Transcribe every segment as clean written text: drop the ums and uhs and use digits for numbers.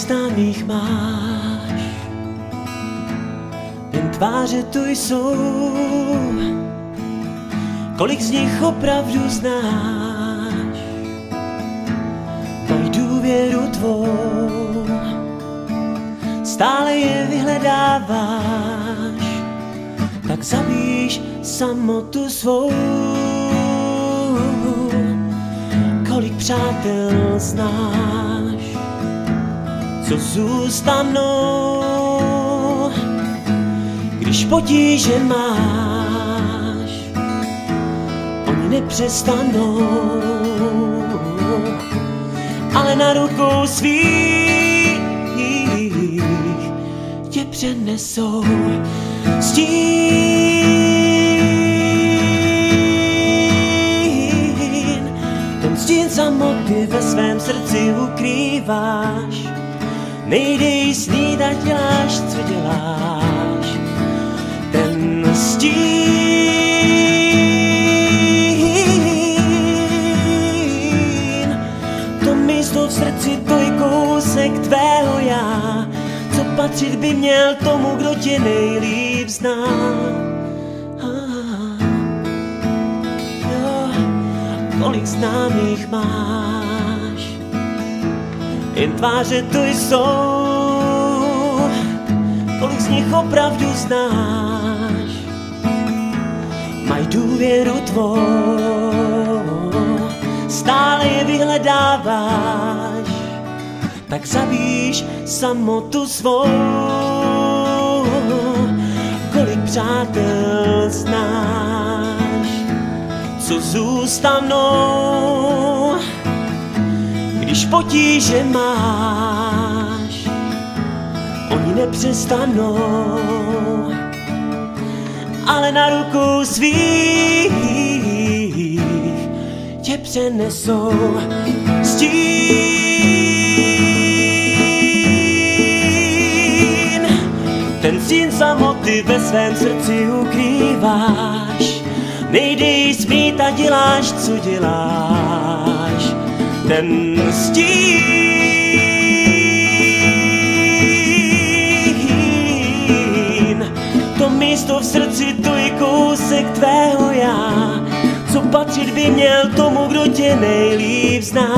známých máš, jen tváře tu jsou, kolik z nich opravdu znáš, mají důvěru tvou, stále je vyhledáváš, tak zabíš samotu svou. Kolik přátel znáš, co zůstanou, když potíže máš, oni nepřestanou, ale na rukou svých tě přenesou stín. Ten stín samoty ve svém srdci ukrýváš, nejdej snít a děláš, co děláš. Ten stín, to místo v srdci, to je kousek tvého já, co patřit by měl tomu, kdo tě nejlíp zná. Kolik známých máš, jen tváře tu jsou, kolik z nich opravdu znáš, mají důvěru tvou, stále je vyhledáváš, tak zabíš samotu svou. Kolik přátel znáš, co zůstanou, když potíže máš, oni nepřestanou, ale na rukou svých tě přenesou stín. Ten stín samoty ve svém srdci ukrýváš, nejdej smít a děláš, co děláš. Ten stín, to místo v srdci, to je kousek tvého já, co patřit by měl tomu, kdo tě nejlíp zná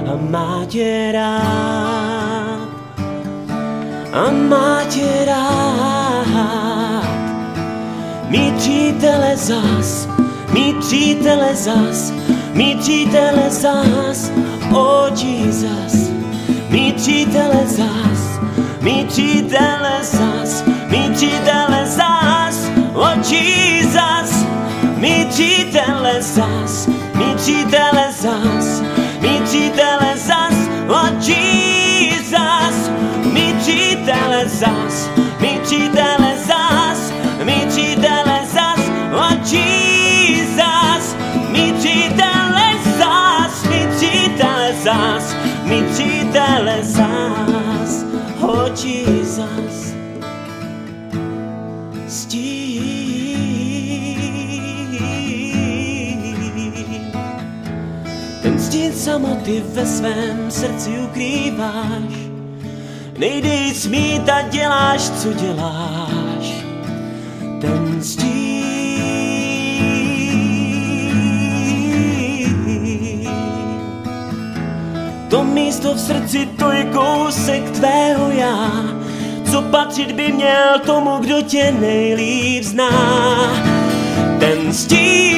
a má tě rád. A má tě rád. Mí přítele zas, mí přítele zas, mí přítele zas, oh Jesus. Mí přítele zas, mí přítele zas, mí přítele zas, oh Jesus. Mí přítele zas, mí přítele zas, mí přítele zas, oh Jesus. Mí přítele zas, mí přítele zas, mí přítele zas, oh Jesus. Mí přítele zas, mí přítele zas, mí přítele zas, oh Jesus. Ten stín samoty ve svém srdci ukrýváš, nejdej smít a děláš, co děláš. Ten stín, to místo v srdci, to je kousek tvého já, co patřit by měl tomu, kdo tě nejlíp zná. Ten stín,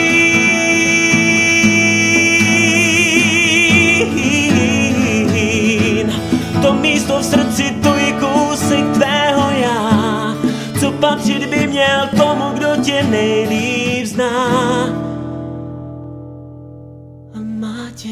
to místo v srdci, to je kousek tvého já, co patřit by měl tomu, kdo tě nejlíp zná. A má tě